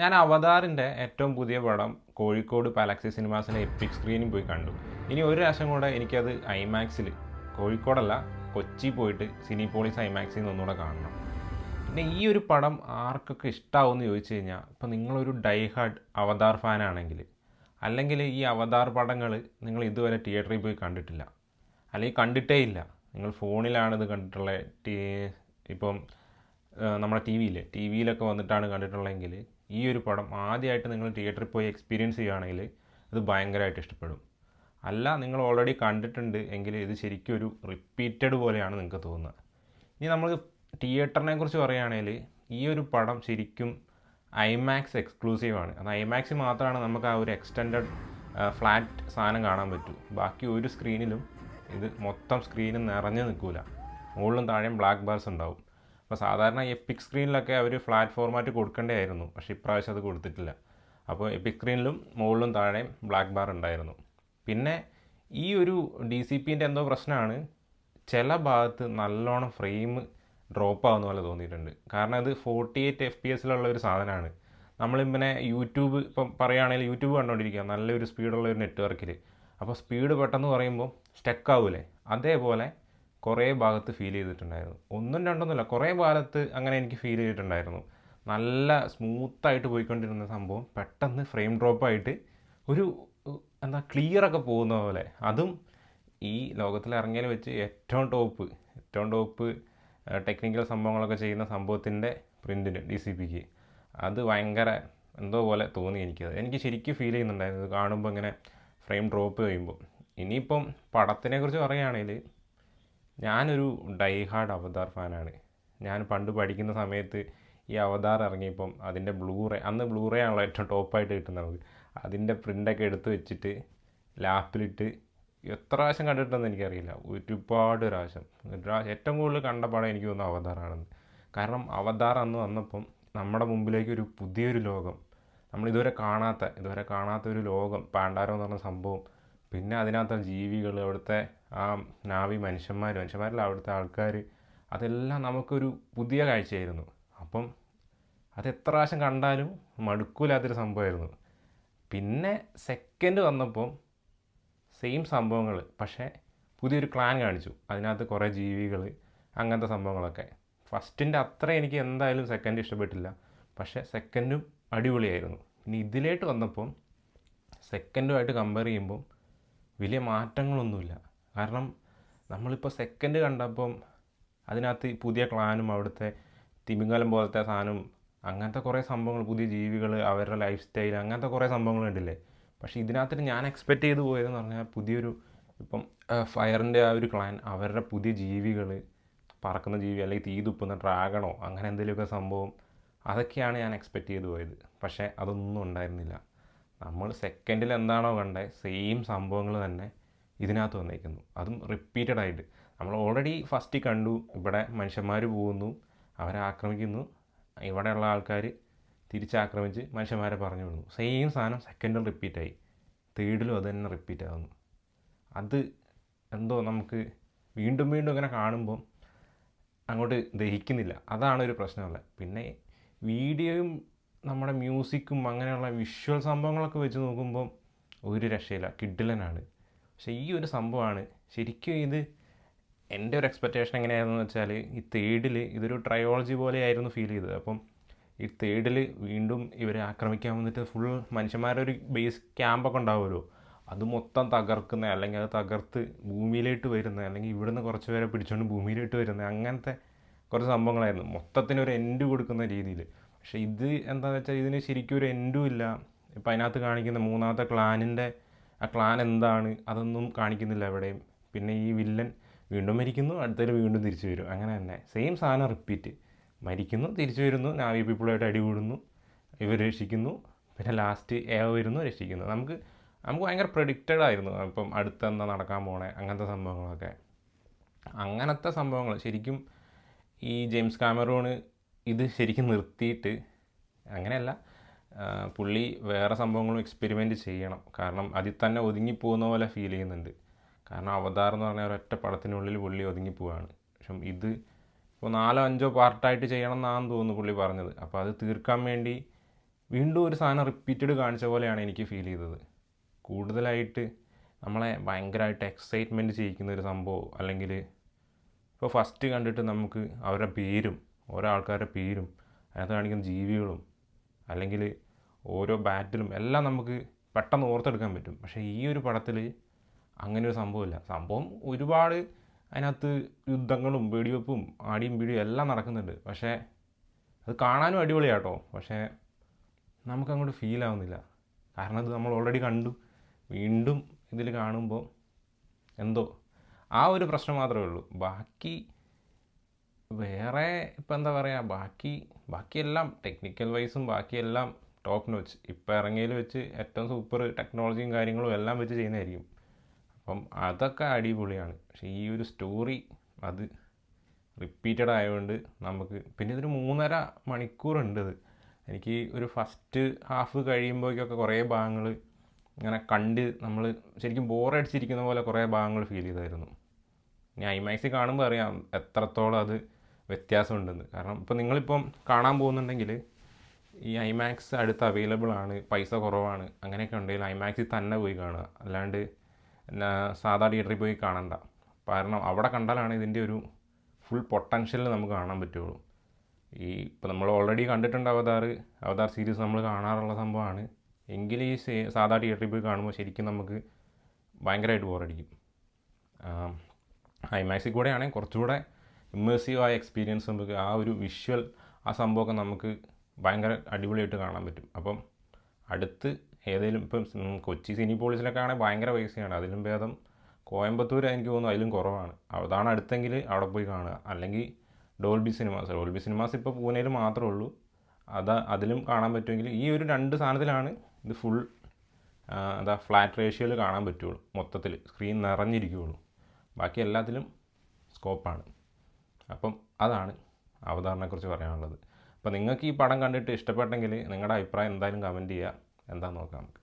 ഞാൻ അവതാറിൻ്റെ ഏറ്റവും പുതിയ പടം കോഴിക്കോട് പാലക്സി സിനിമാസിലെ എപ്പിക് സ്ക്രീനിൽ പോയി കണ്ടു. ഇനി ഒരു പ്രാവശ്യം കൂടെ എനിക്കത് ഐമാക്സിൽ, കോഴിക്കോടല്ല കൊച്ചി പോയിട്ട് സിനിപോളിസ് ഐമാക്സിൽ നിന്ന് ഒന്നുകൂടെ കാണണം. പിന്നെ ഈ ഒരു പടം ആർക്കൊക്കെ ഇഷ്ടമാവുമെന്ന് ചോദിച്ചു കഴിഞ്ഞാൽ, ഇപ്പോൾ നിങ്ങളൊരു ഡൈഹാർഡ് അവതാർ ഫാനാണെങ്കിൽ, അല്ലെങ്കിൽ ഈ അവതാർ പടങ്ങൾ നിങ്ങൾ ഇതുവരെ തിയേറ്ററിൽ പോയി കണ്ടിട്ടില്ല, അല്ലെങ്കിൽ കണ്ടിട്ടേ ഇല്ല, നിങ്ങൾ ഫോണിലാണ് ഇത് കണ്ടിട്ടുള്ളത്, ഇപ്പം നമ്മുടെ ടി വിയിലൊക്കെ വന്നിട്ടാണ് കണ്ടിട്ടുള്ളതെങ്കിൽ, ഈ ഒരു പടം ആദ്യമായിട്ട് നിങ്ങൾ തിയേറ്ററിൽ പോയി എക്സ്പീരിയൻസ് ചെയ്യുകയാണെങ്കിൽ അത് ഭയങ്കരമായിട്ട് ഇഷ്ടപ്പെടും. അല്ല, നിങ്ങൾ ഓൾറെഡി കണ്ടിട്ടുണ്ട് എങ്കിൽ ഇത് ശരിക്കും ഒരു റിപ്പീറ്റഡ് പോലെയാണ് നിങ്ങൾക്ക് തോന്നുന്നത്. ഇനി നമ്മൾ തിയേറ്ററിനെ കുറിച്ച് പറയുകയാണെങ്കിൽ, ഈ ഒരു പടം ശരിക്കും ഐമാക്സ് എക്സ്ക്ലൂസീവാണ്. അത് ഐമാക്സിൽ മാത്രമാണ് നമുക്ക് ആ ഒരു എക്സ്റ്റെൻഡഡ് ഫ്ലാറ്റ് സാധനം കാണാൻ പറ്റൂ. ബാക്കി ഒരു സ്ക്രീനിലും ഇത് മൊത്തം സ്ക്രീനും നിറഞ്ഞു നിൽക്കില്ല. മുകളിലും താഴെയും ബ്ലാക്ക് ബാർസ് ഉണ്ടാവും. അപ്പോൾ സാധാരണ എപ്പിക് സ്ക്രീനിലൊക്കെ അവർ ഫ്ലാറ്റ് ഫോർമാറ്റ് കൊടുക്കേണ്ടതായിരുന്നു, പക്ഷേ ഇപ്രാവശ്യം അത് കൊടുത്തിട്ടില്ല. അപ്പോൾ എപ്പിക് സ്ക്രീനിലും മുകളിലും താഴെയും ബ്ലാക്ക് ബാർ ഉണ്ടായിരുന്നു. പിന്നെ ഈ ഒരു DCPൻ്റെ എന്തോ പ്രശ്നമാണ്, ചില ഭാഗത്ത് നല്ലോണം ഫ്രെയിം ഡ്രോപ്പ് ആവുന്ന പോലെ തോന്നിയിട്ടുണ്ട്. കാരണം ഇത് 48 FPS ഒരു സാധനമാണ്. നമ്മളിങ്ങനെ യൂട്യൂബ് ഇപ്പം പറയുകയാണെങ്കിൽ യൂട്യൂബ് കണ്ടുകൊണ്ടിരിക്കുക നല്ലൊരു സ്പീഡുള്ള ഒരു നെറ്റ്വർക്കിൽ, അപ്പോൾ സ്പീഡ് പെട്ടെന്ന് പറയുമ്പോൾ സ്റ്റക്കാവൂലേ, അതേപോലെ കുറേ ഭാഗത്ത് ഫീൽ ചെയ്തിട്ടുണ്ടായിരുന്നു. ഒന്നും രണ്ടൊന്നുമില്ല, കുറേ ഭാഗത്ത് അങ്ങനെ എനിക്ക് ഫീൽ ചെയ്തിട്ടുണ്ടായിരുന്നു. നല്ല സ്മൂത്തായിട്ട് പോയിക്കൊണ്ടിരുന്ന സംഭവം പെട്ടെന്ന് ഫ്രെയിം ഡ്രോപ്പായിട്ട് ഒരു ക്ലിയറൊക്കെ പോകുന്ന പോലെ. അതും ഈ ലോകത്തിൽ ഇറങ്ങിയതിൽ വെച്ച് ഏറ്റവും ടോപ്പ് ടെക്നിക്കൽ സംഭവങ്ങളൊക്കെ ചെയ്യുന്ന സംഭവത്തിൻ്റെ പ്രിൻറ്റിന് DCPക്ക് അത് ഭയങ്കര എന്തോ പോലെ തോന്നി എനിക്കത്. എനിക്ക് ശരിക്കും ഫീൽ ചെയ്യുന്നുണ്ടായിരുന്നു ഇത് കാണുമ്പോൾ, ഇങ്ങനെ ഫ്രെയിം ഡ്രോപ്പ് ചെയ്യുമ്പോൾ. ഇനിയിപ്പം പടത്തിനെക്കുറിച്ച് പറയുകയാണെങ്കിൽ, ഞാനൊരു ഡൈഹാർഡ് അവതാർ ഫാനാണ്. ഞാൻ പണ്ട് പഠിക്കുന്ന സമയത്ത് ഈ അവതാർ ഇറങ്ങിയപ്പം അതിൻ്റെ അന്ന് ബ്ലൂറേ ആണല്ലോ ഏറ്റവും ടോപ്പായിട്ട് കിട്ടുന്നത് നമുക്ക്. അതിൻ്റെ പ്രിൻ്റൊക്കെ എടുത്ത് വെച്ചിട്ട് ലാപ്പിലിട്ട് എത്ര പ്രാവശ്യം കണ്ടിട്ടുണ്ടെന്ന് എനിക്കറിയില്ല, ഒരുപാട് പ്രാവശ്യം. ഏറ്റവും കൂടുതൽ കണ്ട പടം എനിക്ക് തോന്നുന്നു അവതാറാണെന്ന്. കാരണം അവതാർ അന്ന് വന്നപ്പം നമ്മുടെ മുമ്പിലേക്ക് ഒരു പുതിയൊരു ലോകം, ഇതുവരെ കാണാത്ത ഒരു ലോകം, പാണ്ടാരോ എന്ന് പറഞ്ഞ സംഭവം, പിന്നെ അതിനകത്തെ ജീവികൾ, അവിടുത്തെ ആ നാവി മനുഷ്യന്മാരിൽ അവിടുത്തെ ആൾക്കാർ, അതെല്ലാം നമുക്കൊരു പുതിയ കാഴ്ചയായിരുന്നു. അപ്പം അത് എത്ര പ്രാവശ്യം കണ്ടാലും മടുക്കൂലാത്തൊരു സംഭവമായിരുന്നു. പിന്നെ സെക്കൻഡ് വന്നപ്പം സെയിം സംഭവങ്ങൾ, പക്ഷേ പുതിയൊരു ക്ലാൻ കാണിച്ചു, അതിനകത്ത് കുറേ ജീവികൾ, അങ്ങനത്തെ സംഭവങ്ങളൊക്കെ. ഫസ്റ്റിൻ്റെ അത്ര എനിക്ക് എന്തായാലും സെക്കൻഡ് ഇഷ്ടപ്പെട്ടില്ല, പക്ഷേ സെക്കൻഡും അടിപൊളിയായിരുന്നു. ഇനി ഇതിലേക്ക് വന്നപ്പം സെക്കൻഡുമായിട്ട് കമ്പയർ ചെയ്യുമ്പം വലിയ മാറ്റങ്ങളൊന്നുമില്ല. കാരണം നമ്മളിപ്പോൾ സെക്കൻഡ് കണ്ടപ്പം അതിനകത്ത് പുതിയ ക്ലാനും അവിടുത്തെ തിമിംഗലം പോലത്തെ സാധനം, അങ്ങനത്തെ കുറേ സംഭവങ്ങൾ, പുതിയ ജീവികൾ, അവരുടെ ലൈഫ് സ്റ്റൈൽ, അങ്ങനത്തെ കുറേ സംഭവങ്ങൾ കണ്ടില്ലേ. പക്ഷേ ഇതിനകത്ത് ഞാൻ എക്സ്പെക്റ്റ് ചെയ്ത് പോയതെന്ന് പറഞ്ഞാൽ പുതിയൊരു, ഇപ്പം ഫയറിൻ്റെ ആ ഒരു ക്ലാൻ, അവരുടെ പുതിയ ജീവികൾ, പറക്കുന്ന ജീവി, അല്ലെങ്കിൽ തീ തുപ്പുന്ന ഡ്രാഗണോ അങ്ങനെ എന്തെങ്കിലുമൊക്കെ സംഭവം, അതൊക്കെയാണ് ഞാൻ എക്സ്പെക്റ്റ് ചെയ്ത് പോയത്. പക്ഷേ അതൊന്നും ഉണ്ടായിരുന്നില്ല. നമ്മൾ സെക്കൻഡിൽ എന്താണോ കണ്ടത് സെയിം സംഭവങ്ങൾ തന്നെ ഇതിനകത്ത് വന്നേക്കുന്നു, അതും റിപ്പീറ്റഡ് ആയിട്ട്. നമ്മൾ ഓൾറെഡി ഫസ്റ്റ് കണ്ടു, ഇവിടെ മനുഷ്യന്മാർ പോകുന്നു, അവരെ ആക്രമിക്കുന്നു, ഇവിടെയുള്ള ആൾക്കാർ തിരിച്ചാക്രമിച്ച് മനുഷ്യന്മാരെ പറഞ്ഞു വിടുന്നു. സെയിം സാധനം സെക്കൻഡിൽ റിപ്പീറ്റായി, തേർഡിലും അത് തന്നെ റിപ്പീറ്റ് ആകുന്നു. അത് എന്തോ നമുക്ക് വീണ്ടും ഇങ്ങനെ കാണുമ്പം അങ്ങോട്ട് ദഹിക്കുന്നില്ല. അതാണ് ഒരു പ്രശ്നമുള്ളത്. പിന്നെ വീഡിയോയും നമ്മുടെ മ്യൂസിക്കും അങ്ങനെയുള്ള വിഷ്വൽ സംഭവങ്ങളൊക്കെ വെച്ച് നോക്കുമ്പം ഒരു രക്ഷയില്ല, കിഡിലനാണ്. പക്ഷേ ഈ ഒരു സംഭവമാണ് ശരിക്കും, ഇത് എൻ്റെ ഒരു എക്സ്പെക്റ്റേഷൻ എങ്ങനെയായിരുന്നു വെച്ചാൽ, ഈ തേർഡിൽ ഇതൊരു ട്രയോളജി പോലെയായിരുന്നു ഫീൽ ചെയ്തത്. അപ്പം ഈ തേർഡിൽ വീണ്ടും ഇവരെ ആക്രമിക്കാൻ വന്നിട്ട് ഫുൾ മനുഷ്യന്മാരുടെ ഒരു ബേസ് ക്യാമ്പൊക്കെ ഉണ്ടാവുമല്ലോ, അത് മൊത്തം തകർക്കുന്ന, അല്ലെങ്കിൽ അത് തകർത്ത് ഭൂമിയിലേക്ക് വരുന്നത്, അല്ലെങ്കിൽ ഇവിടുന്ന് കുറച്ച് പേരെ പിടിച്ചുകൊണ്ട് ഭൂമിയിലേക്ക് വരുന്നത്, അങ്ങനത്തെ കുറച്ച് സംഭവങ്ങളായിരുന്നു. മൊത്തത്തിനൊരു എൻഡ് കൊടുക്കുന്ന രീതിയിൽ. പക്ഷേ ഇത് എന്താണെന്ന് വെച്ചാൽ ഇതിന് ശരിക്കും ഒരു എൻഡും ഇല്ല. ഇപ്പം അതിനകത്ത് കാണിക്കുന്ന മൂന്നാമത്തെ ക്ലാനിൻ്റെ ആ ക്ലാൻ എന്താണ് അതൊന്നും കാണിക്കുന്നില്ല എവിടെയും. പിന്നെ ഈ വില്ലൻ വീണ്ടും മരിക്കുന്നു, അടുത്തതിൽ വീണ്ടും തിരിച്ചു വരും, അങ്ങനെ തന്നെ സെയിം സാധനം റിപ്പീറ്റ്. മരിക്കുന്നു, തിരിച്ചു വരുന്നു, നാവി പീപ്പിളായിട്ട് അടികൂടുന്നു, ഇവർ രക്ഷിക്കുന്നു, പിന്നെ ലാസ്റ്റ് വരുന്നു, രക്ഷിക്കുന്നു. നമുക്ക് ഭയങ്കര പ്രഡിക്റ്റഡ് ആയിരുന്നു ഇപ്പം അടുത്തെന്താ നടക്കാൻ പോണേ, അങ്ങനത്തെ സംഭവങ്ങളൊക്കെ. അങ്ങനത്തെ സംഭവങ്ങൾ ശരിക്കും ഈ ജെയിംസ് കാമറൂണ് ഇത് ശരിക്കും നിർത്തിയിട്ട്, അങ്ങനെയല്ല, പുള്ളി വേറെ സംഭവങ്ങളും എക്സ്പെരിമെൻറ്റ് ചെയ്യണം. കാരണം അതിൽ തന്നെ ഒതുങ്ങിപ്പോകുന്ന പോലെ ഫീൽ ചെയ്യുന്നുണ്ട്. കാരണം അവതാർ എന്ന് പറഞ്ഞാൽ ഒരൊറ്റ പടത്തിനുള്ളിൽ പുള്ളി ഒതുങ്ങിപ്പോവാണ്. പക്ഷെ ഇത് ഇപ്പോൾ 4-5 പാർട്ടായിട്ട് ചെയ്യണം എന്നാണെന്ന് തോന്നുന്നു പുള്ളി പറഞ്ഞത്. അപ്പോൾ അത് തീർക്കാൻ വേണ്ടി വീണ്ടും ഒരു സാധനം റിപ്പീറ്റഡ് കാണിച്ച പോലെയാണ് എനിക്ക് ഫീൽ ചെയ്തത്. കൂടുതലായിട്ട് നമ്മളെ ഭയങ്കരമായിട്ട് എക്സൈറ്റ്മെൻറ്റ് ചെയ്യിക്കുന്ന ഒരു സംഭവം, അല്ലെങ്കിൽ ഇപ്പോൾ ഫസ്റ്റ് കണ്ടിട്ട് നമുക്ക് അവരുടെ പേരും ഓരോ ആൾക്കാരുടെ പേരും അതിനകത്ത് കാണിക്കുന്ന ജീവികളും അല്ലെങ്കിൽ ഓരോ ബാറ്റിലും എല്ലാം നമുക്ക് പെട്ടെന്ന് ഓർത്തെടുക്കാൻ പറ്റും. പക്ഷേ ഈ ഒരു പടത്തിൽ അങ്ങനെ ഒരു സംഭവമില്ല. സംഭവം ഒരുപാട് അതിനകത്ത് യുദ്ധങ്ങളും വെടിവെപ്പും ആടിയും പിടിയും എല്ലാം നടക്കുന്നുണ്ട്. പക്ഷേ അത് കാണാനും അടിപൊളിയാട്ടോ. പക്ഷേ നമുക്കങ്ങോട്ട് ഫീൽ ആവുന്നില്ല. കാരണം അത് നമ്മൾ ഓൾറെഡി കണ്ടു. വീണ്ടും ഇതിൽ കാണുമ്പോൾ എന്തോ ആ ഒരു പ്രശ്നം മാത്രമേ ഉള്ളൂ. ബാക്കി വേറെ ഇപ്പം എന്താ പറയുക, ബാക്കിയെല്ലാം ടെക്നിക്കൽ വൈസും ബാക്കിയെല്ലാം ടോപ്പ് നോച്ച്. ഇപ്പോൾ ഇറങ്ങിയതിൽ വെച്ച് ഏറ്റവും സൂപ്പർ ടെക്നോളജിയും കാര്യങ്ങളും എല്ലാം വെച്ച് ചെയ്യുന്നതായിരിക്കും. അപ്പം അതൊക്കെ അടിപൊളിയാണ്. പക്ഷേ ഈ ഒരു സ്റ്റോറി അത് റിപ്പീറ്റഡ് ആയതുകൊണ്ട് നമുക്ക് പിന്നെ ഇതൊരു 3.5 മണിക്കൂറുണ്ട്. എനിക്ക് ഒരു ഫസ്റ്റ് ഹാഫ് കഴിയുമ്പോഴേക്കൊക്കെ കുറേ ഭാഗങ്ങൾ ഇങ്ങനെ കണ്ട് നമ്മൾ ശരിക്കും ബോറടിച്ചിരിക്കുന്ന പോലെ കുറേ ഭാഗങ്ങൾ ഫീൽ ചെയ്തായിരുന്നു. ഇനി ഐമാക്സിൽ കാണുമ്പോൾ അറിയാം എത്രത്തോളം അത് വ്യത്യാസമുണ്ടെന്ന്. കാരണം ഇപ്പോൾ നിങ്ങളിപ്പം കാണാൻ പോകുന്നുണ്ടെങ്കിൽ ഈ ഐമാക്സ് അടുത്ത് അവൈലബിൾ ആണ്, പൈസ കുറവാണ്, അങ്ങനെയൊക്കെ ഉണ്ടെങ്കിൽ ഐമാക്സിൽ തന്നെ പോയി കാണുക. അല്ലാണ്ട് സാധാ തിയേറ്ററിൽ പോയി കാണണ്ട. കാരണം അവിടെ കണ്ടാലാണ് ഇതിൻ്റെ ഒരു ഫുൾ പൊട്ടൻഷ്യൽ നമുക്ക് കാണാൻ പറ്റുള്ളൂ. ഇപ്പോൾ നമ്മൾ ഓൾറെഡി കണ്ടിട്ടുണ്ട് അവതാർ സീരീസ് നമ്മൾ കാണാറുള്ള സംഭവമാണ്. എങ്കിൽ ഈ സാധാ തിയേറ്ററിൽ പോയി കാണുമ്പോൾ ശരിക്കും നമുക്ക് ഭയങ്കരമായിട്ട് ബോറടിക്കും. ഐമാക്സിൽ കൂടെ ആണെങ്കിൽ കുറച്ചുകൂടെ ഇമ്മേഴ്സീവായ എക്സ്പീരിയൻസ് നമുക്ക് ആ ഒരു വിഷ്വൽ ആ സംഭവമൊക്കെ നമുക്ക് ഭയങ്കര അടിപൊളിയായിട്ട് കാണാൻ പറ്റും. അപ്പം അടുത്ത് ഏതെങ്കിലും ഇപ്പം കൊച്ചി സിനിപോളിസിലൊക്കെ ആണെങ്കിൽ ഭയങ്കര പൈസയാണ്. അതിലും ഭേദം കോയമ്പത്തൂർ എനിക്ക് തോന്നുന്നു അതിലും കുറവാണ്. അതാണ് അടുത്തെങ്കിൽ അവിടെ പോയി കാണുക. അല്ലെങ്കിൽ ഡോൾബി സിനിമാസ് ഇപ്പോൾ പൂനെയിൽ മാത്രമേ ഉള്ളൂ. അതിലും കാണാൻ പറ്റുമെങ്കിൽ ഈ ഒരു 2 സാധനത്തിലാണ് ഇത് ഫുൾ ഫ്ലാറ്റ് റേഷ്യോയിൽ കാണാൻ പറ്റുള്ളൂ. മൊത്തത്തിൽ സ്ക്രീൻ നിറഞ്ഞിരിക്കുകയുള്ളൂ. ബാക്കി എല്ലാത്തിലും സ്കോപ്പാണ്. അപ്പം അതാണ് അവതാറിനെക്കുറിച്ച് പറയാനുള്ളത്. അപ്പോൾ നിങ്ങൾക്ക് ഈ പടം കണ്ടിട്ട് ഇഷ്ടപ്പെട്ടെങ്കിൽ നിങ്ങളുടെ അഭിപ്രായം എന്തായാലും കമൻറ്റ് ചെയ്യുക. എന്താണെന്ന് നോക്കാം നമുക്ക്.